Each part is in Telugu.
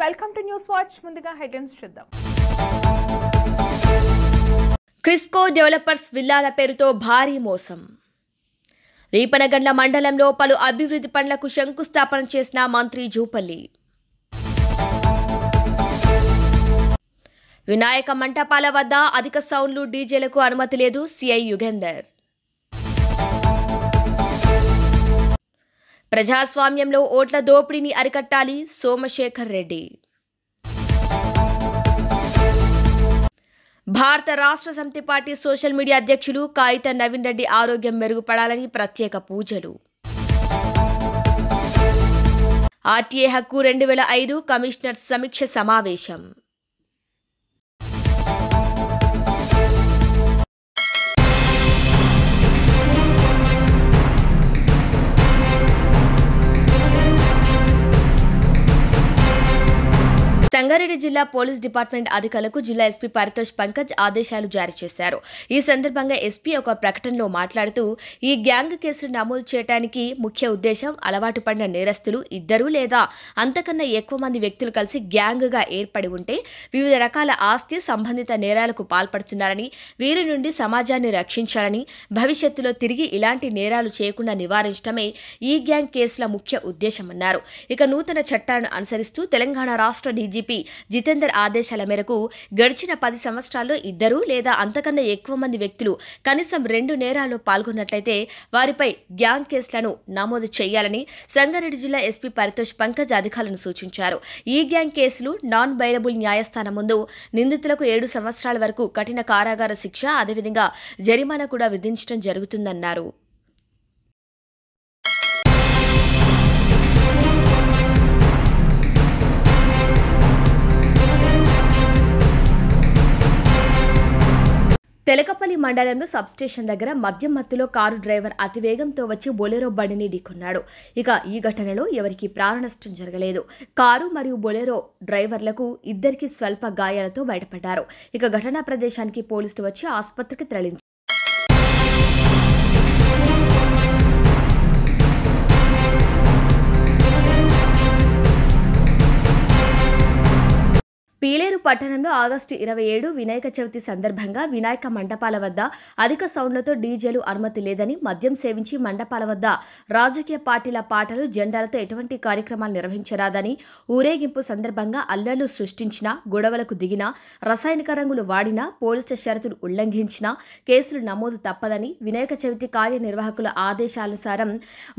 Welcome to news watch. ముందుగా హెడ్లైన్స్ చూద్దాం. క్రిస్కో డెవలపర్స్ విల్లాల పేరుతో భారీ మోసం. వీపనగండ్ల మండలంలో పలు అభివృద్ధి పనులకు శంకుస్థాపన చేసిన మంత్రి జూపల్లి. వినాయక మంటపాల వద్ద అధిక సౌండ్లు, డీజేలకు అనుమతి లేదు. సిఐ యుగేందర్. ప్రజాస్వామ్యంలో ఓట్ల దోపిడీని అరికట్టాలి. సోమశేఖర్ రెడ్డి. భారత రాష్ట్ర సమితి పార్టీ సోషల్ మీడియా అధ్యక్షులు కాయిత నవీన్ రెడ్డి ఆరోగ్యం మెరుగుపడాలని ప్రత్యేక పూజలు. ఆర్టీఏ హక్కు 2005 కమిషనర్ సమీక్ష సమావేశం. సంగారెడ్డి జిల్లా పోలీస్ డిపార్ట్మెంట్ అధికారులకు జిల్లా ఎస్పీ పరితోష్ పంకజ్ ఆదేశాలు జారీ చేశారు. ఈ సందర్భంగా ఎస్పీ ఒక ప్రకటనలో మాట్లాడుతూ, ఈ గ్యాంగ్ కేసులు నమోదు చేయడానికి ముఖ్య ఉద్దేశం అలవాటు పడిన నేరస్తులు 2 లేదా అంతకన్నా ఎక్కువ మంది వ్యక్తులు కలిసి గ్యాంగ్గా ఏర్పడి ఉంటే వివిధ రకాల ఆస్తి సంబంధిత నేరాలకు పాల్పడుతున్నారని, వీరి నుండి సమాజాన్ని రక్షించాలని, భవిష్యత్తులో తిరిగి ఇలాంటి నేరాలు చేయకుండా నివారించడమే ఈ గ్యాంగ్ కేసుల ముఖ్య ఉద్దేశమన్నారు. ఇక నూతన చట్టాలను అనుసరిస్తూ తెలంగాణ రాష్ట్ర డీజీపీ జితేందర్ ఆదేశాల మేరకు గడిచిన 10 సంవత్సరాల్లో 2 లేదా అంతకన్నా ఎక్కువ మంది వ్యక్తులు కనీసం 2 నేరాల్లో పాల్గొన్నట్లయితే వారిపై గ్యాంగ్ కేసులను నమోదు చేయాలని సంగారెడ్డి జిల్లా ఎస్పీ పరితోష్ పంకజ్ అధికారులను సూచించారు. ఈ గ్యాంగ్ కేసులు నాన్ బెయిలబుల్ న్యాయస్థానం ముందు నిందితులకు 7 సంవత్సరాల వరకు కఠిన కారాగార శిక్ష, అదేవిధంగా జరిమానా కూడా విధించడం జరుగుతుందన్నారు. తెలకపల్లి మండలంలో సబ్స్టేషన్ దగ్గర మద్యం మత్తులో కారు డ్రైవర్ అతివేగంతో వచ్చి బొలెరో బండిని ఢీకొన్నాడు. ఇక ఈ ఘటనలో ఎవరికీ ప్రాణనష్టం జరగలేదు. కారు మరియు బొలెరో డ్రైవర్లకు 2కి స్వల్ప గాయాలతో బయటపడ్డారు. ఇక ఘటనా ప్రదేశానికి పోలీసులు వచ్చి ఆసుపత్రికి తరలించారు. పీలేరు పట్టణంలో ఆగస్టు 27 వినాయక చవితి సందర్భంగా వినాయక మండపాల వద్ద అధిక సౌండ్లతో డీజేలు అనుమతి లేదని, మద్యం సేవించి మండపాల వద్ద రాజకీయ పార్టీల పాటలు, జెండాలతో ఎటువంటి కార్యక్రమాలు నిర్వహించరాదని, ఊరేగింపు సందర్భంగా అల్లర్లు సృష్టించినా, గొడవలకు దిగినా, రసాయనిక రంగులు వాడినా, పోలీసు షరతులు ఉల్లంఘించినా కేసులు నమోదు తప్పదని, వినాయక చవితి కార్యనిర్వాహకుల ఆదేశానుసారం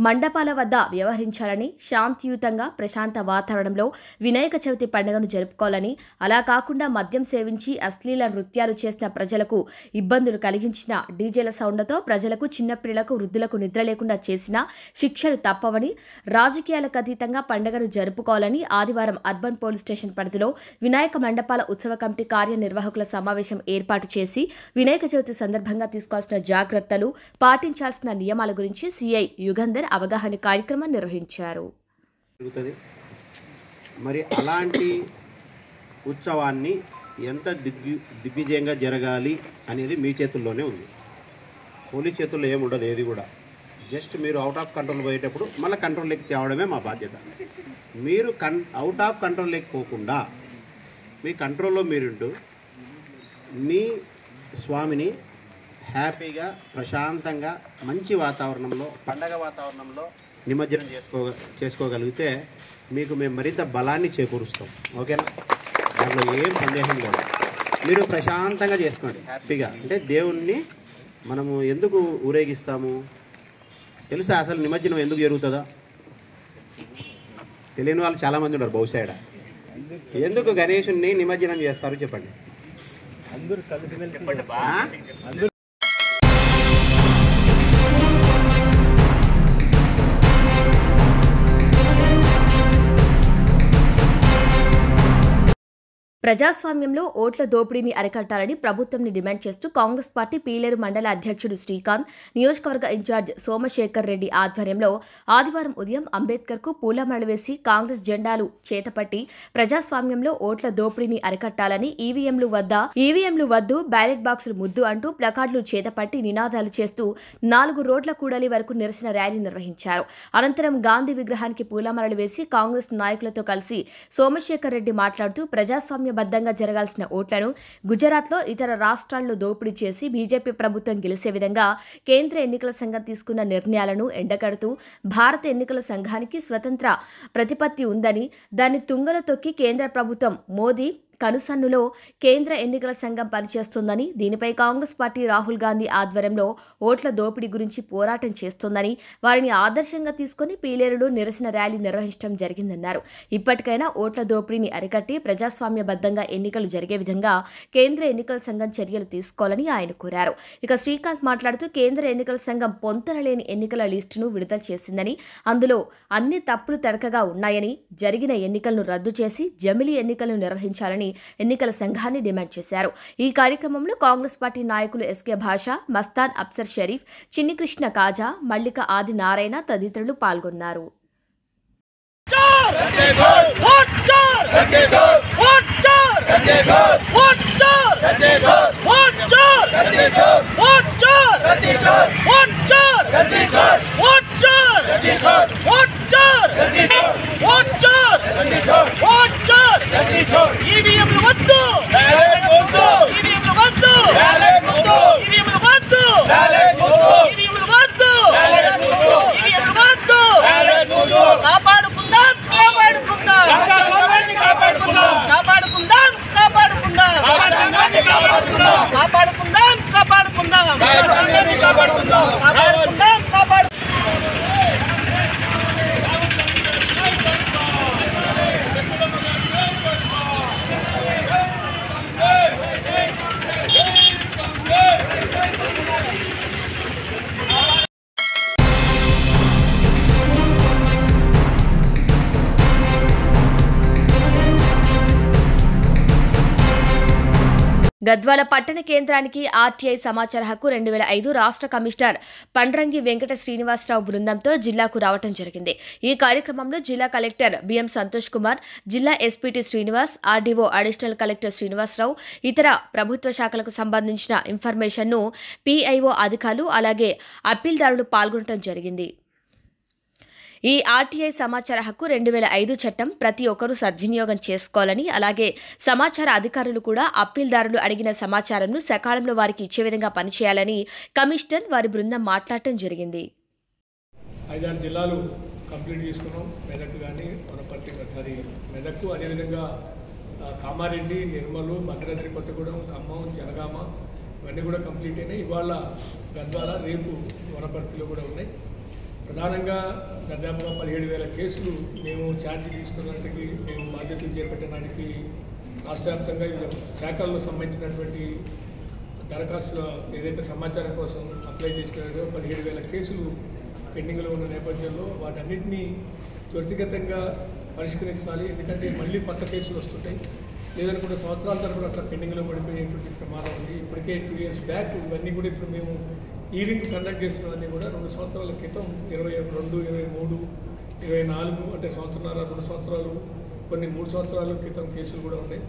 మండపాల వద్ద వ్యవహరించాలని, శాంతియుతంగా ప్రశాంత వాతావరణంలో వినాయక చవితి పండుగను జరుపుకోవాలని, అలా కాకుండా మద్యం సేవించి అశ్లీల నృత్యాలు చేసిన, ప్రజలకు ఇబ్బందులు కలిగించిన, డీజేల సౌండ్లతో ప్రజలకు, చిన్నపిల్లలకు, వృద్ధులకు నిద్ర లేకుండా చేసిన శిక్షలు తప్పవని, రాజకీయాలకు అతీతంగా పండుగను జరుపుకోవాలని ఆదివారం అర్బన్ పోలీస్ స్టేషన్ పరిధిలో వినాయక మండపాల ఉత్సవ కమిటీ కార్యనిర్వాహకుల సమావేశం ఏర్పాటు చేసి వినాయక చవితి సందర్భంగా తీసుకోవాల్సిన జాగ్రత్తలు, పాటించాల్సిన నియమాల గురించి సిఐ యుగంధర్ అవగాహన కార్యక్రమం నిర్వహించారు. మరి అలాంటి ఉత్సవాన్ని ఎంత దిగ్విజయంగా జరగాలి అనేది మీ చేతుల్లోనే ఉంది. పోలీస్ చేతుల్లో ఏముండదు. ఏది కూడా జస్ట్ మీరు అవుట్ ఆఫ్ కంట్రోల్ పోయేటప్పుడు మళ్ళీ కంట్రోల్లోకి తేవడమే మా బాధ్యత. మీరు అవుట్ ఆఫ్ కంట్రోల్లోకి పోకుండా మీ కంట్రోల్లో మీరుంటూ మీ స్వామిని హ్యాపీగా, ప్రశాంతంగా, మంచి వాతావరణంలో, పండగ వాతావరణంలో నిమజ్జనం చేసుకోగలిగితే మీకు మేము మరింత బలాన్ని చేకూరుస్తాం. ఓకేనా? దాంట్లో ఏం సందేహం లేదు. మీరు ప్రశాంతంగా చేసుకోండి, హ్యాపీగా. అంటే దేవుణ్ణి మనము ఎందుకు ఊరేగిస్తాము తెలుసా? అసలు నిమజ్జనం ఎందుకు జరుగుతుందో తెలియని వాళ్ళు చాలామంది ఉన్నారు బహుశా. ఎందుకు గణేశుణ్ణి నిమజ్జనం చేస్తారు చెప్పండి. అందరూ కలిసి ప్రజాస్వామ్యంలో ఓట్ల దోపిడీని అరికట్టాలని ప్రభుత్వంని డిమాండ్ చేస్తూ కాంగ్రెస్ పార్టీ పీలేరు మండల అధ్యక్షుడు శ్రీకాంత్, నియోజకవర్గ ఇన్ఛార్జ్ సోమశేఖర్ రెడ్డి ఆధ్వర్యంలో ఆదివారం ఉదయం అంబేద్కర్కు పూలమాలలు వేసి కాంగ్రెస్ జెండాలు చేతపట్టి ప్రజాస్వామ్యంలో ఓట్ల దోపిడీని అరికట్టాలని ఈవీఎంలు వద్దు, బ్యాలెట్ బాక్సులు ముద్దు అంటూ ప్లకార్డులు చేతపట్టి నినాదాలు చేస్తూ 4 రోడ్ల కూడలి వరకు నిరసన ర్యాలీ నిర్వహించారు. అనంతరం గాంధీ విగ్రహానికి పూలమాలలు వేసి కాంగ్రెస్ నాయకులతో కలిసి సోమశేఖర్ రెడ్డి మాట్లాడుతూ ప్రజాస్వామ్యబద్ధంగా జరగాల్సిన ఓట్లను గుజరాత్లో, ఇతర రాష్ట్రాల్లో దోపిడీ చేసి బీజేపీ ప్రభుత్వం గెలిచే విధంగా కేంద్ర ఎన్నికల సంఘం తీసుకున్న నిర్ణయాలను ఎండగడుతూ భారత ఎన్నికల సంఘానికి స్వతంత్ర ప్రతిపత్తి ఉందని, దాన్ని తుంగలో తొక్కి కేంద్ర ప్రభుత్వం మోదీ కనుసన్నులో కేంద్ర ఎన్నికల సంఘం పనిచేస్తోందని, దీనిపై కాంగ్రెస్ పార్టీ రాహుల్ గాంధీ ఆధ్వర్యంలో ఓట్ల దోపిడీ గురించి పోరాటం చేస్తోందని, వారిని ఆదర్శంగా తీసుకుని పీలేరులో నిరసన ర్యాలీ నిర్వహించడం జరిగిందన్నారు. ఇప్పటికైనా ఓట్ల దోపిడీని అరికట్టి ప్రజాస్వామ్యబద్ధంగా ఎన్నికలు జరిగే విధంగా కేంద్ర ఎన్నికల సంఘం చర్యలు తీసుకోవాలని ఆయన కోరారు. ఇక శ్రీకాంత్ మాట్లాడుతూ కేంద్ర ఎన్నికల సంఘం పొంతనలేని ఎన్నికల లిస్టును విడుదల చేసిందని, అందులో అన్ని తప్పులు తడకగా ఉన్నాయని, జరిగిన ఎన్నికలను రద్దు చేసి జమిలీ ఎన్నికలను నిర్వహించాలని ఎన్నికల సంఘాన్ని డిమాండ్ చేశారు. ఈ కార్యక్రమంలో కాంగ్రెస్ పార్టీ నాయకులు ఎస్కే భాష, మస్తాన్ అఫ్సర్ షరీఫ్, చిన్ని కృష్ణ కాజా, మల్లిక ఆది నారాయణ తదితరులు పాల్గొన్నారు. ఈవీఎంలు వద్దు, ఈవీఎంలు వద్దు, ఈవీఎంలు వద్దు, ఈవీఎంలు వద్దు, ఈవీఎంలు వద్దు. కాపాడుకుందాం, కాపాడుకుందాం, కాపాడుకుందాం, కాపాడుకుందాం, కాపాడుకుందాం, కాపాడుకుందాం, కాపాడుకుందాం, కాపాడుకుందాం, కాపాడు. గద్వాల పట్టణ కేంద్రానికి ఆర్టీఐ సమాచార హక్కు 2005 రాష్ట్ర కమిషనర్ పండ్రంగి వెంకట శ్రీనివాసరావు బృందంతో జిల్లాకు రావడం జరిగింది. ఈ కార్యక్రమంలో జిల్లా కలెక్టర్ బిఎం సంతోష్ కుమార్, జిల్లా SPT Srinivas, RDO additional collector Srinivasarao, ఇతర ప్రభుత్వ శాఖలకు సంబంధించిన ఇన్ఫర్మేషన్ను పీఐఓ అధికారులు అలాగే అప్పీల్దారులు పాల్గొనడం జరిగింది. ఈ ఆర్టీఐ సమాచార హక్కు 2005 చట్టం ప్రతి ఒక్కరూ సద్వినియోగం చేసుకోవాలని, అలాగే సమాచార అధికారులు కూడా అప్పీల్దారులు అడిగిన సమాచారంను సకాలంలో వారికి ఇచ్చే విధంగా పనిచేయాలని కమిషనర్ వారి బృందం మాట్లాడటం జరిగింది. 5-6 జిల్లాలు కంప్లీట్ చేసుకున్నాం. మెదక్ కానీ మెదక్, అదేవిధంగా కామారెడ్డి, నిర్మలు, భద్రాద్రి కొత్తగూడెం, ఖమ్మం, జనగామ ఇవన్నీ కూడా కంప్లీట్ అయినాయి. ఇవాళ గద్వాల, రేపు వనపర్తిలో కూడా ఉన్నాయి. ప్రధానంగా దాదాపుగా 17,000 కేసులు మేము ఛార్జీ తీసుకున్నట్టుకి, మేము బాధ్యతలు చేపట్టడానికి రాష్ట్ర వ్యాప్తంగా వివిధ శాఖల్లో సంబంధించినటువంటి దరఖాస్తుల ఏదైతే సమాచారం కోసం అప్లై చేసినారో 17,000 కేసులు పెండింగ్లో ఉన్న నేపథ్యంలో వాటన్నింటినీ త్వరితగతంగా పరిష్కరించాలి. ఎందుకంటే మళ్ళీ కొత్త కేసులు వస్తుంటాయి, లేదనుకుంటే సంవత్సరాల తరపున అట్లా పెండింగ్లో పడిపోయేటువంటి ప్రమాదం ఉంది. ఇప్పటికే 2 years బ్యాక్ ఇవన్నీ కూడా ఇప్పుడు మేము ఈవింగ్ కండక్ట్ చేస్తున్నవన్నీ కూడా 2 సంవత్సరాల క్రితం 22, 23, 24 అంటే సంవత్సరాలు, 2 సంవత్సరాలు, కొన్ని 3 సంవత్సరాల క్రితం కేసులు కూడా ఉన్నాయి.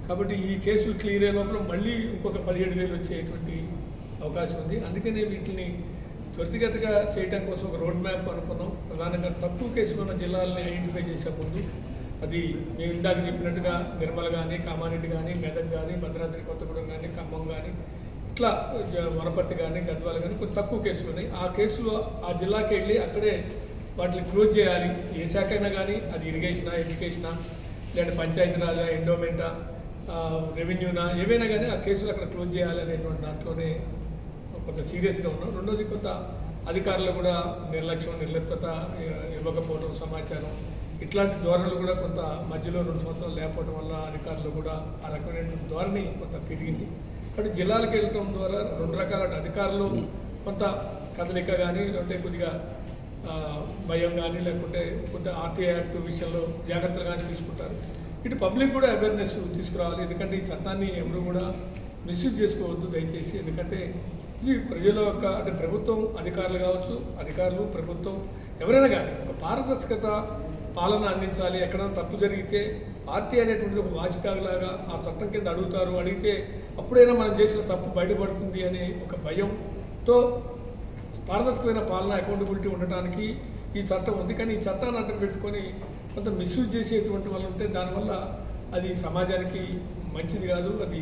కాబట్టి ఈ కేసులు క్లియర్ అయ్యే లోపల మళ్ళీ ఇంకొక 17,000 వచ్చేటువంటి అవకాశం ఉంది. అందుకనే వీటిని త్వరితగతిగా చేయడం కోసం ఒక రోడ్ మ్యాప్ అనుకున్నాం. ప్రధానంగా తక్కువ కేసులు ఉన్న జిల్లాలని ఐడెంటిఫై చేసే ముందు అది మేము ఇందాక చెప్పినట్టుగా నిర్మల్ కానీ, కామారెడ్డి కానీ, మెదక్ కానీ, భద్రాద్రి కొత్తగూడెం కానీ, ఖమ్మం కానీ, ఇట్లా వనపర్తి కానీ, గద్వాల కానీ కొన్ని తక్కువ కేసులు ఉన్నాయి. ఆ కేసులు ఆ జిల్లాకి వెళ్ళి అక్కడే వాటిని క్లోజ్ చేయాలి. ఏ శాఖ అయినా కానీ, అది ఇరిగేషనా, ఎడ్యుకేషనా, లేదంటే పంచాయతీరాజా, ఎండోమెంటా, రెవెన్యూనా, ఏవైనా కానీ ఆ కేసులు అక్కడ క్లోజ్ చేయాలి అనేటువంటి దాంట్లోనే కొంత సీరియస్గా ఉన్నాం. రెండోది కొంత అధికారులు కూడా నిర్లక్ష్యం, నిర్లిప్తత ఇవ్వకపోవడం, సమాచారం ఇట్లాంటి ధోరణులు కూడా కొంత మధ్యలో 2 సంవత్సరాలు లేకపోవడం వల్ల అధికారులు కూడా ఆ రకమైనటువంటి ధోరణి కొంత పెరిగింది. కాబట్టి జిల్లాలకు వెళ్ళటం ద్వారా 2 రకాల అధికారులు కొంత కదలిక కానీ, అంటే కొద్దిగా భయం కానీ, లేకుంటే కొంత ఆర్టీఐ యాక్ట్ విషయంలో జాగ్రత్తలు కానీ తీసుకుంటారు. ఇటు పబ్లిక్ కూడా అవేర్నెస్ తీసుకురావాలి. ఎందుకంటే ఈ చట్టాన్ని ఎవరు కూడా మిస్యూజ్ చేసుకోవద్దు దయచేసి. ఎందుకంటే ఇది ప్రజల యొక్క అంటే ప్రభుత్వం అధికారులు కావచ్చు, అధికారులు ప్రభుత్వం ఎవరైనా కానీ ఒక పారదర్శకత పాలన అందించాలి. ఎక్కడైనా తప్పు జరిగితే పార్టీ అనేటువంటిది ఒక వాచికాలాగా ఆ చట్టం కింద అడుగుతారు, అడిగితే అప్పుడైనా మనం చేసిన తప్పు బయటపడుతుంది అనే ఒక భయంతో పారదర్శకమైన పాలన అకౌంటబిలిటీ ఉండటానికి ఈ చట్టం ఉంది. కానీ ఈ చట్టాన్ని అడ్డం పెట్టుకొని కొంత మిస్యూజ్ చేసేటువంటి వాళ్ళు ఉంటే దానివల్ల అది సమాజానికి మంచిది కాదు. అది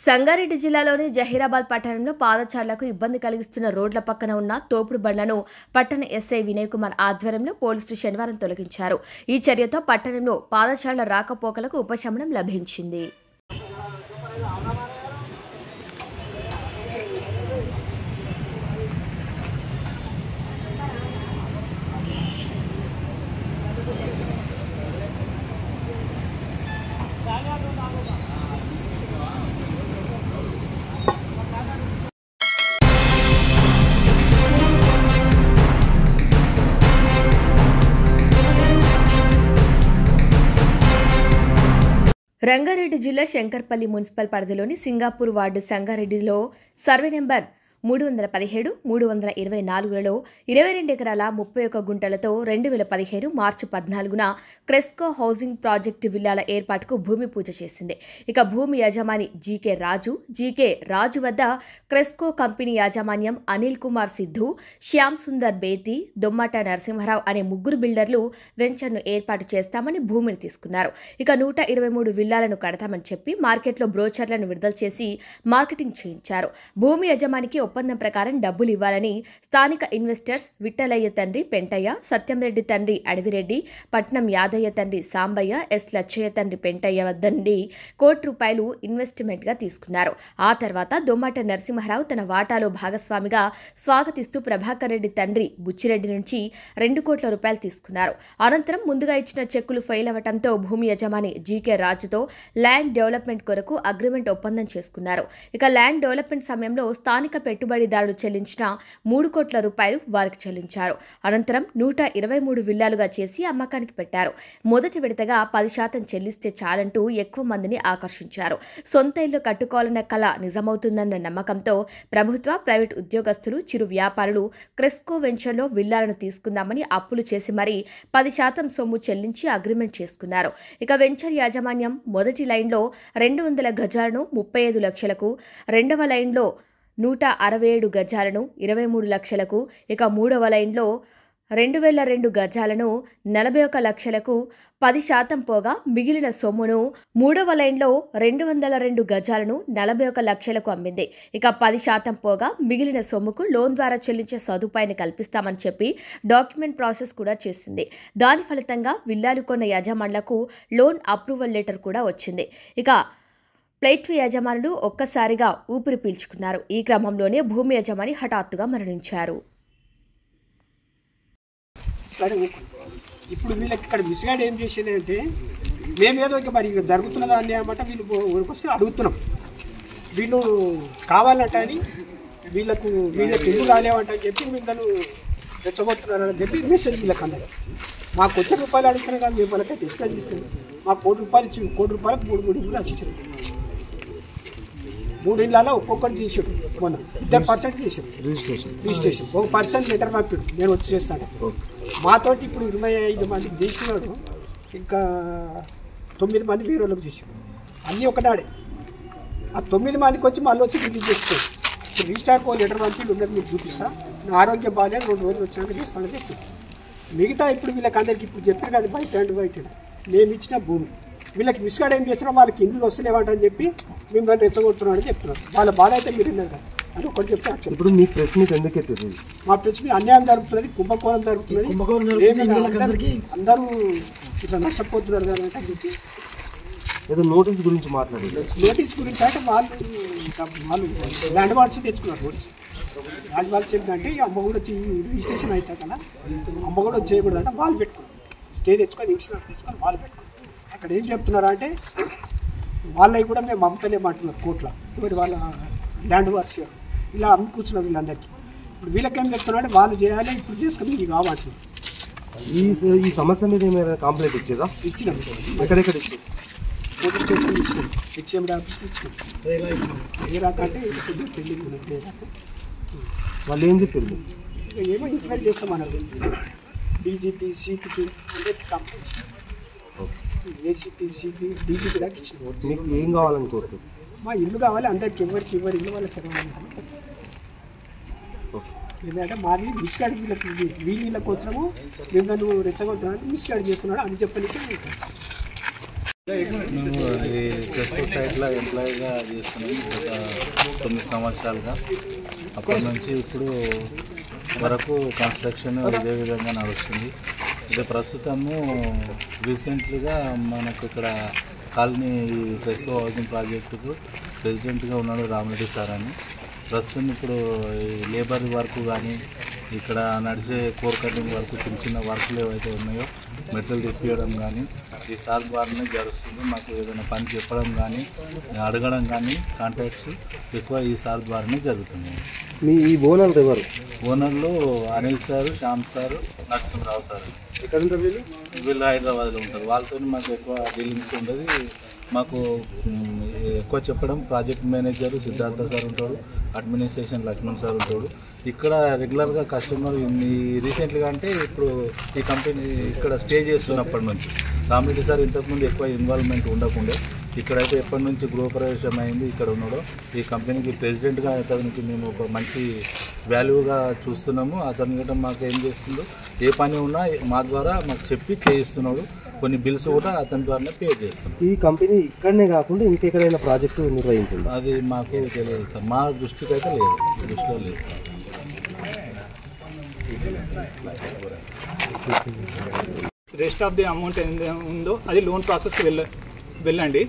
సంగారెడ్డి జిల్లాలోని జహీరాబాద్ పట్టణంలో పాదచారులకు ఇబ్బంది కలిగిస్తున్న రోడ్ల పక్కన ఉన్న తోపుడు బండ్లను పట్టణ ఎస్ఐ వినయ్ కుమార్ ఆధ్వర్యంలో పోలీసులు శనివారం తొలగించారు. ఈ చర్యతో పట్టణంలో పాదచారుల రాకపోకలకు ఉపశమనం లభించింది. రంగారెడ్డి జిల్లా శంకర్పల్లి మున్సిపల్ పరిధిలోని సింగాపూర్ వార్డు సంగారెడ్డిలో సర్వే నెంబర్ 317, 324లలో 22 ఎకరాల 31 గుంటలతో 2017 మార్చి 14న క్రెస్కో హౌసింగ్ ప్రాజెక్టు విల్లాల ఏర్పాటుకు భూమి పూజ చేసింది. ఇక భూమి యజమాని జీకే రాజు వద్ద క్రెస్కో కంపెనీ యాజమాన్యం అనిల్ కుమార్ సిద్ధు, శ్యామ్ సుందర్ బేతి, దొమ్మాట నరసింహారావు అనే ముగ్గురు బిల్డర్లు వెంచర్ను ఏర్పాటు చేస్తామని భూమిని తీసుకున్నారు. ఇక 123 విల్లాలను కడతామని చెప్పి మార్కెట్లో బ్రోచర్లను విడుదల చేసి మార్కెటింగ్ చేయించారు. భూమి యజమానికి ఒప్పందం ప్రకారం డబ్బులు ఇవ్వాలని స్థానిక ఇన్వెస్టర్స్ విట్టలయ్య తండ్రి పెంటయ్య, సత్యంరెడ్డి తండ్రి అడవిరెడ్డి, పట్నం యాదయ్య తండ్రి సాంబయ్య, ఎస్ లచ్చయ్య తండ్రి పెంటయ్య వద్ద నుండి ₹1 కోటి ఇన్వెస్ట్మెంట్గా తీసుకున్నారు. ఆ తర్వాత దొమ్మాట నరసింహారావు తన వాటాలో భాగస్వామిగా స్వాగతిస్తూ ప్రభాకర్ రెడ్డి తండ్రి బుచ్చిరెడ్డి నుంచి ₹2 కోట్ల తీసుకున్నారు. అనంతరం ముందుగా ఇచ్చిన చెక్కులు ఫెయిల్ అవ్వడంతో భూమి యజమాని జీకే రాజుతో ల్యాండ్ డెవలప్మెంట్ కొరకు అగ్రిమెంట్ ఒప్పందం చేసుకున్నారు. ఇక ల్యాండ్ డెవలప్మెంట్ సమయంలో స్థానిక పెట్టుబడిదారుడు చెల్లించిన ₹3 కోట్ల వారికి చెల్లించారు. అనంతరం 123 విల్లాలుగా చేసి అమ్మకానికి పెట్టారు. మొదటి విడతగా 10% చెల్లిస్తే చాలంటూ ఎక్కువ మందిని ఆకర్షించారు. సొంత ఇల్లు కట్టుకోవాలన్న కల నిజమవుతుందన్న నమ్మకంతో ప్రభుత్వ, ప్రైవేట్ ఉద్యోగస్తులు, చిరు వ్యాపారులు క్రెస్కో వెంచర్లో విల్లాలను తీసుకుందామని అప్పులు చేసి మరీ 10% సొమ్ము చెల్లించి అగ్రిమెంట్ చేసుకున్నారు. ఇక వెంచర్ యాజమాన్యం మొదటి లైన్లో 200 గజాలను 35 లక్షలకు, రెండవ లైన్లో 167 గజాలను 23 లక్షలకు, ఇక మూడవ లైన్లో 2002 గజాలను 41 లక్షలకు 10% పోగా మిగిలిన సొమ్మును మూడవ లైన్లో 202 గజాలను 41 లక్షలకు అమ్మింది. ఇక 10% పోగా మిగిలిన సొమ్ముకు లోన్ ద్వారా చెల్లించే సదుపాయాన్ని కల్పిస్తామని చెప్పి డాక్యుమెంట్ ప్రాసెస్ కూడా చేసింది. దాని ఫలితంగా విల్లాలు కొన్న యజమానులకు లోన్ అప్రూవల్ లెటర్ కూడా వచ్చింది. ఇక ప్లేట్ యజమానులు ఒక్కసారిగా ఊపిరి పీల్చుకున్నారు. ఈ క్రమంలోనే భూమి యజమాని హఠాత్తుగా మరణించారు. సరే, ఇప్పుడు వీళ్ళకి ఇక్కడ మిస్గైడ్ ఏం చేసేది అంటే మేమేదో ఇక మరి జరుగుతున్నదా అని అన్నమాట వీళ్ళు ఊరికొస్తే అడుగుతున్నాం. వీళ్ళు కావాలంట అని వీళ్ళకి ఎందుకు రాలేవంట అని చెప్పి వీళ్ళను రెచ్చగొడుతున్నారని చెప్పి మెసేజ్ వీళ్ళకి అందరు మాకు ₹1,00,000 అడుగుతున్నాం కానీ మేము వాళ్ళకైతే ఎక్స్ట్రా చేస్తాం. మాకు ₹1,00,000 ఇచ్చి ₹1,00,000 3 ఇల్లు రాసిచ్చారు. 3 ఇళ్ళలో ఒక్కొక్కటి చేసాడు. మొన్న 2% చేశారు రిజిస్ట్రేషన్. 1% లెటర్ పంపాడు, నేను వచ్చి చేస్తాను. మాతోటి ఇప్పుడు 25 మందికి చేసినాడు, ఇంకా 9 మంది వేరే వాళ్ళకి చేశాడు. అన్నీ ఒకనాడే. ఆ 9 మందికి వచ్చి మళ్ళీ వచ్చి రిలీజ్ చేసుకోండి. ఇప్పుడు రిజిస్టార్కి లెటర్ పంపి ఉన్నది మీకు చూపిస్తా, నా ఆరోగ్యం బాగాలేదు, 2 రోజులు వచ్చినాక చేస్తానని చెప్పి మిగతా ఇప్పుడు వీళ్ళకి అందరికి ఇప్పుడు చెప్పారు కదా బయట మేము ఇచ్చిన భూమి వీళ్ళకి మిస్గాడ్ ఏం చేస్తున్నాం, వాళ్ళకి ఇండ్లు వస్తలేవంటని చెప్పి మిమ్మల్ని రెచ్చగొడుతున్నాడు అని చెప్తున్నారు. వాళ్ళ బాధ అయితే మీరు విన్నారు కదా, అది ఒకటి చెప్తే ఇప్పుడు మీ ప్రెస్ మీట్ ఎందుకు ఎత్తారు? మా ప్రెస్ మీట్ అన్యాయం జరుగుతున్నది, కుంభకోణం జరుగుతున్నది, అందరూ ఇట్లా నష్టపోతున్నారు కదా అని చెప్పి ఏదో నోటీస్ గురించి మాట్లాడారు. నోటీస్ గురించి అంటే వాళ్ళు ల్యాండ్ వాల్స్ తెచ్చుకున్నారు. నోటీస్ ల్యాండ్ వాల్స్ ఏంటంటే అమ్మ కూడా వచ్చి రిజిస్ట్రేషన్ అవుతాయి కదా, అమ్మ కూడా వచ్చి చేయకూడదంటే వాళ్ళు పెట్టుకున్నారు. స్టే తెచ్చుకొని ఇన్సూరెన్స్ తీసుకొని వాళ్ళు పెట్టుకున్నారు. అక్కడ ఏం చెప్తున్నారా అంటే వాళ్ళవి కూడా మేము అమ్ముతలేమంటున్నారు కోర్టులో. ఎవరి వాళ్ళ ల్యాండ్ వార్స్ ఇలా అమ్మి కూర్చున్నారు వీళ్ళందరికీ. ఇప్పుడు వీళ్ళకేం చెప్తున్నారంటే వాళ్ళు చేయాలి, ఇప్పుడు చేసుకుని ఇది కావచ్చు. ఈ సమస్య మీద ఏమైనా కంప్లైంట్ ఇచ్చేదా? ఇచ్చినాం. ఎక్కడెక్కడ ఇచ్చి పోలీస్ స్టేషన్ ఇచ్చినాం, హెచ్ఎండి ఆఫీస్కి ఇచ్చినాం. ఏ రాక అంటే కొద్దిగా పెళ్ళి వాళ్ళు ఏం చెప్పారు? ఏమో ఎంక్వైరీ చేస్తామన్నారు. డీజీపీ సిపికి అందరికి కంప్లైంట్, ఏసీపీ సిపి డీజీపీ దాకా ఇచ్చినాం. మీకు ఏం కావాలని కోరుతుంది? మా ఇల్లు కావాలి అందరికి, ఎవరికి ఇల్లు వాళ్ళకి ఇవ్వాలి. ఎందుకంటే మాది మిస్గాడ్ వీళ్ళకి వచ్చినాము, మేము నన్ను రెచ్చగొడుతున్నాడు, మిస్గాడ్ చేస్తున్నాడు అని చెప్పడానికి. మేము ఈ ప్రెస్ సొసైటీలో ఎంప్లాయీగా చేస్తున్నాం గత 9 సంవత్సరాలుగా. అప్పటి నుంచి ఇప్పుడు వరకు కన్స్ట్రక్షన్ ఇదే విధంగా నడుస్తుంది. ఇది ప్రస్తుతము రీసెంట్లీగా మనకు ఇక్కడ కాలనీ ప్రెస్కో హౌసింగ్ ప్రాజెక్టుకు ప్రెసిడెంట్గా ఉన్నాడు రామరెడ్డి సార్ అని. ప్రస్తుతం ఇప్పుడు ఈ లేబర్ వర్క్ కానీ ఇక్కడ నడిచే కోర్ కటింగ్ వర్క్, చిన్న చిన్న వర్క్లు ఏవైతే ఉన్నాయో మెటీరియల్ తెప్పియడం కానీ ఈ సార్ ద్వారానే జరుగుతుంది. మాకు ఏదైనా పని చెప్పడం కానీ అడగడం కానీ కాంటాక్ట్స్ ఎక్కువ ఈ సార్ ద్వారానే జరుగుతుంది. మీ ఈ ఓనర్లు ఎవరు? ఓనర్లు Anil sir, Shyam sir, Narasimharao sir. ఎక్కడ ఉంటారు వీళ్ళు? వీళ్ళు హైదరాబాద్లో ఉంటారు. వాళ్ళతో మాకు ఎక్కువ డీలింగ్స్ ఉండదు. మాకు ఎక్కువ చెప్పడం ప్రాజెక్ట్ మేనేజర్ సిద్ధార్థ సార్ ఉంటాడు, అడ్మినిస్ట్రేషన్ లక్ష్మణ్ సార్ ఉంటాడు. ఇక్కడ రెగ్యులర్గా కస్టమర్ రీసెంట్గా అంటే ఇప్పుడు ఈ కంపెనీ ఇక్కడ స్టే చేస్తున్నప్పటి నుంచి రామరెడ్డి సార్ ఇంతకుముందు ఎక్కువ ఇన్వాల్వ్మెంట్ ఉండకుండే, ఇక్కడైతే ఎప్పటి నుంచి గృహప్రవేశం అయింది ఇక్కడ ఉన్నాడో ఈ కంపెనీకి ప్రెసిడెంట్గా అతనికి మేము ఒక మంచి వాల్యూగా చూస్తున్నాము. అతను కూడా మాకు ఏం చేస్తుందో ఏ పని ఉన్నా మా ద్వారా మాకు చెప్పి చేయిస్తున్నాడు. కొన్ని బిల్స్ కూడా అతని ద్వారానే పే చేస్తున్నాం. ఈ కంపెనీ ఇక్కడనే కాకుండా ఇంకెక్కడైనా ప్రాజెక్టు నిర్వహించింది? అది మాకు తెలియదు సార్, మా దృష్టికి అయితే లేదు, దృష్టిలో లేదు. రెస్ట్ ఆఫ్ ది అమౌంట్ ఏదైతే ఉందో అది లోన్ ప్రాసెస్కి వెళ్ళండి.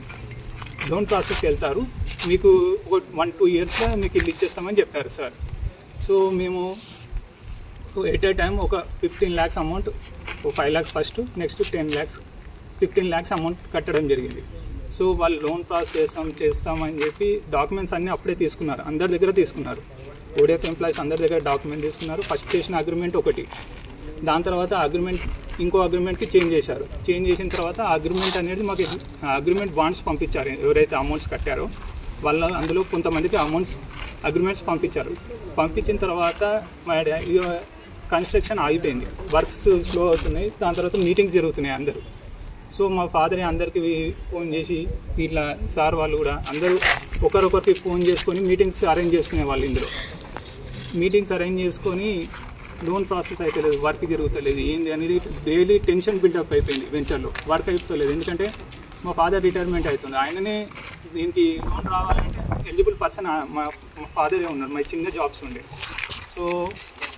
లోన్ ప్రాసెస్కి వెళ్తారు, మీకు ఒక 1-2 ఇయర్స్లో మీకు ఇల్లు ఇచ్చేస్తామని చెప్పారు సార్. సో మేము ఎట్ ఏ టైం ఒక 15 lakhs amount, 5 lakhs first, next 10 lakhs, 15 lakhs amount కట్టడం జరిగింది. సో వాళ్ళు లోన్ ప్రాసెస్ చేస్తామని చెప్పి డాక్యుమెంట్స్ అన్నీ అప్పుడే తీసుకున్నారు, అందరి దగ్గర తీసుకున్నారు. ఓడిఎఫ్ ఎంప్లాయీస్ అందరి దగ్గర డాక్యుమెంట్ తీసుకున్నారు. ఫస్ట్ చేసిన అగ్రిమెంట్ ఒకటి, దాని తర్వాత అగ్రిమెంట్ ఇంకో అగ్రిమెంట్కి చేంజ్ చేశారు. చేంజ్ చేసిన తర్వాత అగ్రిమెంట్ అనేది మాకు అగ్రిమెంట్ బాండ్స్ పంపించారు. ఎవరైతే అమౌంట్స్ కట్టారో వాళ్ళ అందులో కొంతమందికి అగ్రిమెంట్స్ పంపించారు. పంపించిన తర్వాత కన్స్ట్రక్షన్ ఆగిపోయింది, వర్క్స్ స్లో అవుతున్నాయి. దాని తర్వాత మీటింగ్స్ జరుగుతున్నాయి అందరూ. సో మా ఫాదర్ అందరికీ ఫోన్ చేసి ఇట్లా సార్ వాళ్ళు కూడా అందరూ ఒకరొకరికి ఫోన్ చేసుకొని మీటింగ్స్ అరేంజ్ చేసుకునే వాళ్ళు. ఇందులో మీటింగ్స్ అరేంజ్ చేసుకొని లోన్ ప్రాసెస్ అయితే లేదు, వర్క్ జరుగుతలేదు, ఏంది అనేది డైలీ టెన్షన్ బిల్డప్ అయిపోయింది. వెంచర్లో వర్క్ అయిపోలేదు, ఎందుకంటే మా ఫాదర్ రిటైర్మెంట్ అవుతుంది. ఆయననే దీనికి లోన్ రావాలంటే ఎలిజిబుల్ పర్సన్ మా ఫాదరే ఉన్నారు, మా చిన్న జాబ్స్ ఉండే. సో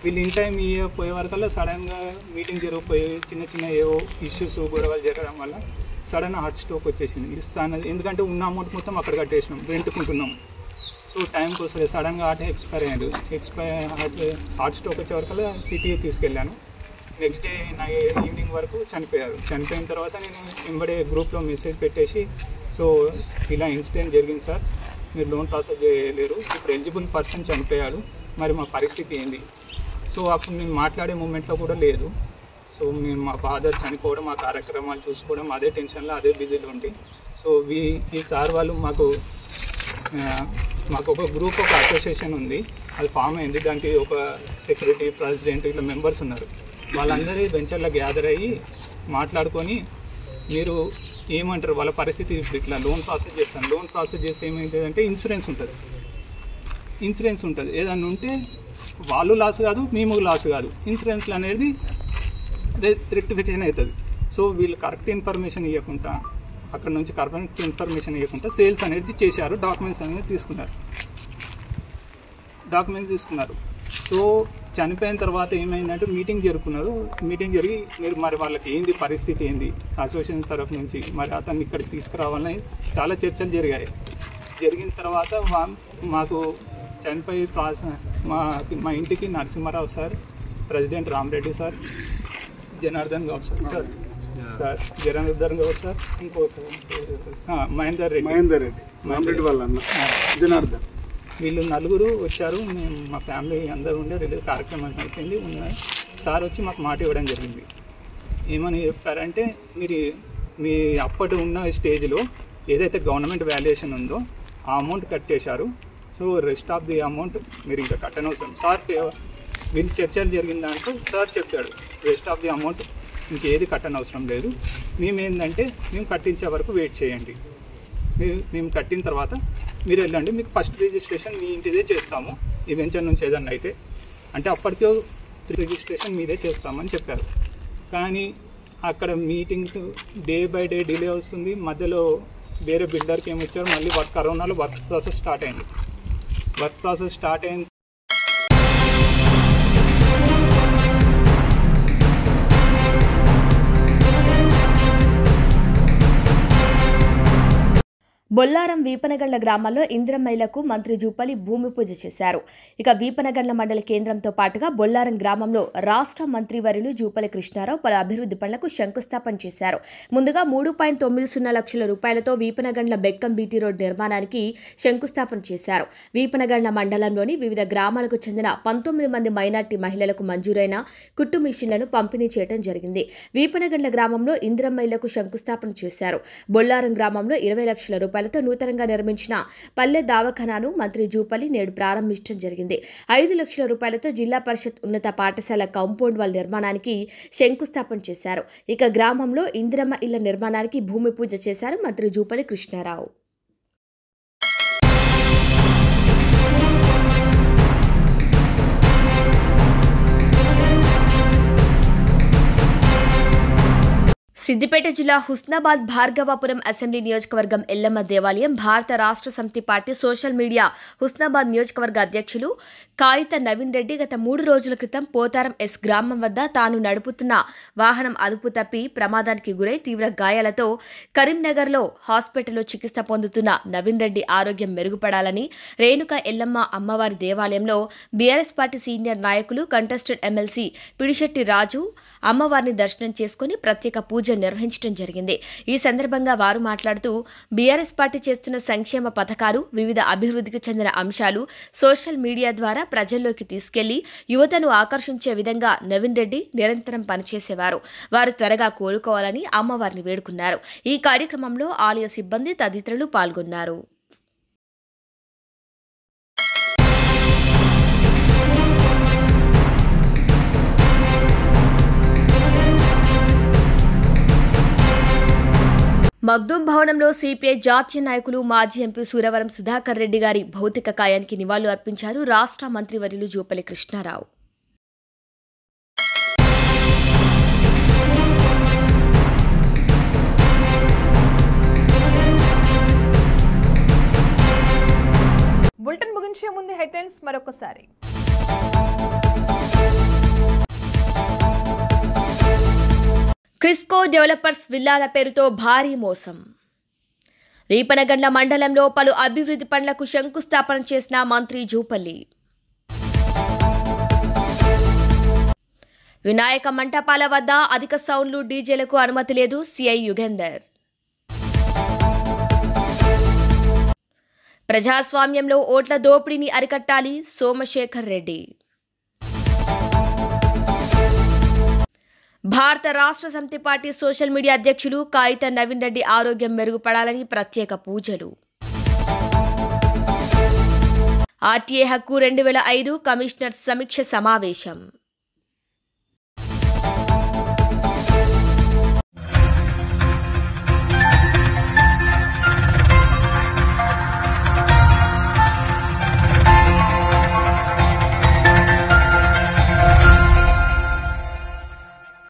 వీళ్ళు ఇన్ టైం పోయే వరకల్లా సడన్గా మీటింగ్ జరిగిపోయి చిన్న చిన్న ఏవో ఇష్యూస్ గొడవలు జరగడం వల్ల సడన్ హార్ట్ స్ట్రోక్ వచ్చేసింది. ఇస్తాను, ఎందుకంటే ఉన్న అమౌంట్ మొత్తం అక్కడ కట్టేసినాం, రెంట్కుంటున్నాం. సో టైంకి వస్తుంది, సడన్గా హార్ట్ ఎక్స్పైర్ అయ్యాడు. హార్ట్ స్ట్రోక్ వచ్చే వరకల్లా సిటీ తీసుకెళ్ళాను. నెక్స్ట్ డే ఈవినింగ్ వరకు చనిపోయారు. చనిపోయిన తర్వాత నేను వెంబడే గ్రూప్లో మెసేజ్ పెట్టేసి, సో ఇలా ఇన్సిడెంట్ జరిగింది సార్, మీరు లోన్ ప్రాసెస్ చేయలేరు, ఇప్పుడు ఎలిజిబుల్ పర్సన్ చనిపోయాడు, మరి మా పరిస్థితి ఏంది. సో అప్పుడు నేను మాట్లాడే మూమెంట్లో కూడా లేదు. సో మేము మా ఫాదర్ చనిపోవడం, మా కార్యక్రమాలు చూసుకోవడం, అదే టెన్షన్లో అదే బిజీలో ఉండి, సో ఈ సార్ వాళ్ళు మాకు ఒక గ్రూప్, ఒక అసోసియేషన్ ఉంది, అది ఫామ్ అయింది. దానికి ఒక సెక్రటరీ, ప్రెసిడెంట్ ఇట్లా మెంబర్స్ ఉన్నారు. వాళ్ళందరూ వెంచర్లో గ్యాదర్ అయ్యి మాట్లాడుకొని, మీరు ఏమంటారు వాళ్ళ పరిస్థితి ఇట్లా లోన్ ప్రాసెస్ చేస్తాను, లోన్ ప్రాసెస్ చేస్తే ఏమైందంటే ఇన్సూరెన్స్ ఉంటుంది, ఏదన్నా ఉంటే వాళ్ళు లాస్ కాదు, మేము లాస్ కాదు, ఇన్సూరెన్స్లు అనేది రెక్టిఫికేషన్ అవుతుంది. సో వీళ్ళు కరెక్ట్ ఇన్ఫర్మేషన్ ఇవ్వకుండా, అక్కడ నుంచి కరెక్ట్ ఇన్ఫర్మేషన్ ఇవ్వకుండా సేల్స్ అనేది చేశారు, డాక్యుమెంట్స్ అనేది తీసుకున్నారు. సో చనిపోయిన తర్వాత ఏమైందంటే మీటింగ్ జరుపుకున్నారు. మీటింగ్ జరిగి మీరు మరి వాళ్ళకి ఏంది పరిస్థితి ఏంది అసోసియేషన్ తరఫు నుంచి మరి అతన్ని ఇక్కడికి తీసుకురావాలని చాలా చర్చలు జరిగాయి. జరిగిన తర్వాత మాకు చనిపోయి మా ఇంటికి Narasimharao sir, president Ramareddy sir, Janardhan Goud sir Janardhan Goud sir, ఇంకో సార్ మహేందర్ రెడ్డి రామరెడ్డి వాళ్ళ అన్న వీళ్ళు నలుగురు వచ్చారు. మేము మా ఫ్యామిలీ అందరూ ఉండే రిలీజ్ కార్యక్రమం అయిపోయింది ఉన్నాయి. సార్ వచ్చి మాకు మాట ఇవ్వడం జరిగింది. ఏమని చెప్పారంటే, మీ అప్పటి ఉన్న స్టేజ్లో ఏదైతే గవర్నమెంట్ వాల్యుయేషన్ ఉందో ఆ అమౌంట్ కట్టేశారు. So rest of the amount మీరు ఇంకా కట్టనవసరం. సార్ వీళ్ళు చర్చలు జరిగిన దాంట్లో సార్ చెప్పాడు, రెస్ట్ ఆఫ్ ది అమౌంట్ ఇంకేది కట్టనవసరం లేదు. మేము కట్టించే వరకు వెయిట్ చేయండి. మేము కట్టిన తర్వాత మీరు వెళ్ళండి, మీకు ఫస్ట్ రిజిస్ట్రేషన్ మీ ఇంటిదే చేస్తాము. ఈ వెంచర్ నుంచి ఏదన్నా అయితే అంటే అప్పటికే రిజిస్ట్రేషన్ మీదే చేస్తామని చెప్పారు. కానీ అక్కడ meetings day by day delay వస్తుంది. మధ్యలో వేరే బిల్డర్కి ఏమొచ్చారు, మళ్ళీ కరోనాలో వర్క్ ప్రాసెస్ స్టార్ట్ అయింది. బొల్లారం వీపనగండ్ల గ్రామాల్లో ఇంద్రమ్మైలకు మంత్రి జూపల్లి భూమి పూజ చేశారు. ఇక వీపనగండ్ల మండల కేంద్రంతో పాటుగా బొల్లారం గ్రామంలో రాష్ట్ర మంత్రివర్యులు జూపల్లి కృష్ణారావు పలు అభివృద్ధి పనులకు శంకుస్థాపన చేశారు. ముందుగా 3.90 లక్షల రూపాయలతో వీపనగండ్ల బెక్కం బీటీ రోడ్ నిర్మాణానికి శంకుస్థాపన చేశారు. వీపనగండ్ల మండలంలోని వివిధ గ్రామాలకు చెందిన 19 మంది మైనార్టీ మహిళలకు మంజూరైన కుట్టు మిషన్లను పంపిణీ చేయడం జరిగింది. వీపనగండ్ల గ్రామంలో ఇంద్రమ్మైలకు శంకుస్థాపన చేశారు. బొల్లారం గ్రామంలో 20 లక్షల రూపాయలతో నూతనంగా నిర్మించిన పల్లె దవాఖానాను మంత్రి జూపల్లి నేడు ప్రారంభించడం జరిగింది. 5 లక్షల రూపాయలతో జిల్లా పరిషత్ ఉన్నత పాఠశాల కాంపౌండ్ వాల్ నిర్మాణానికి శంకుస్థాపన చేశారు. ఇక గ్రామంలో ఇందిరమ్మ ఇళ్ల నిర్మాణానికి భూమి పూజ చేశారు మంత్రి జూపల్లి కృష్ణారావు. సిద్దిపేట జిల్లా హుస్నాబాద్ భార్గవాపురం అసెంబ్లీ నియోజకవర్గం ఎల్లమ్మ దేవాలయం భారత రాష్ట్ర సమితి పార్టీ సోషల్ మీడియా హుస్నాబాద్ నియోజకవర్గ అధ్యక్షులు కాయిత నవీన్ రెడ్డి గత 3 రోజుల క్రితం పోతారం ఎస్ గ్రామం వద్ద తాను నడుపుతున్న వాహనం అదుపు తప్పి ప్రమాదానికి గురై తీవ్ర గాయాలతో కరీంనగర్లో హాస్పిటల్లో చికిత్స పొందుతున్న నవీన్ రెడ్డి ఆరోగ్యం మెరుగుపడాలని రేణుక ఎల్లమ్మ అమ్మవారి దేవాలయంలో బీఆర్ఎస్ పార్టీ సీనియర్ నాయకులు కంటెస్టెడ్ ఎమ్మెల్సీ పిడిశెట్టి రాజు అమ్మవారిని దర్శనం చేసుకుని ప్రత్యేక పూజ నిర్వహించడం జరిగింది. ఈ సందర్భంగా వారు మాట్లాడుతూ బీఆర్ఎస్ పార్టీ చేస్తున్న సంక్షేమ పథకాలు, వివిధ అభివృద్ధికి చెందిన అంశాలు సోషల్ మీడియా ద్వారా ప్రజల్లోకి తీసుకెళ్లి యువతను ఆకర్షించే విధంగా నవీన్ రెడ్డి నిరంతరం పనిచేసేవారు. వారు త్వరగా కోలుకోవాలని అమ్మవారిని వేడుకున్నారు. ఈ కార్యక్రమంలో ఆలయ సిబ్బంది తదితరులు పాల్గొన్నారు. మగ్దూం భవనంలో సిపిఐ జాతీయ నాయకులు మాజీ ఎంపీ సూరవరం సుధాకర్ రెడ్డి గారి భౌతిక కాయానికి నివాళులు అర్పించారు రాష్ట్ర మంత్రివర్యులు జూపల్లి కృష్ణారావు. బులెటిన్ ముగించే ముందు హెడ్లైన్స్ మరొకసారి. క్రిస్కో డెవలపర్స్ విల్లాల పేరుతో భారీ మోసం. వీపనగండ్ల మండలంలో పలు అభివృద్ధి పనులకు శంకుస్థాపన చేసిన మంత్రి జూపల్లి. వినాయక మంటపాల వద్ద అధిక సౌండ్లు, డీజేలకు అనుమతి లేదు, సిఐ యుగేందర్. ప్రజాస్వామ్యంలో ఓట్ల దోపిడీని అరికట్టాలి, సోమశేఖర్ రెడ్డి. భారత రాష్ట్ర సమితి పార్టీ సోషల్ మీడియా అధ్యక్షులు కాయిత నవీన్ రెడ్డి ఆరోగ్యం మెరుగుపడాలని ప్రత్యేక పూజలు. ఆర్టీఏ హక్కు 2005 కమిషనర్ సమీక్ష సమావేశం.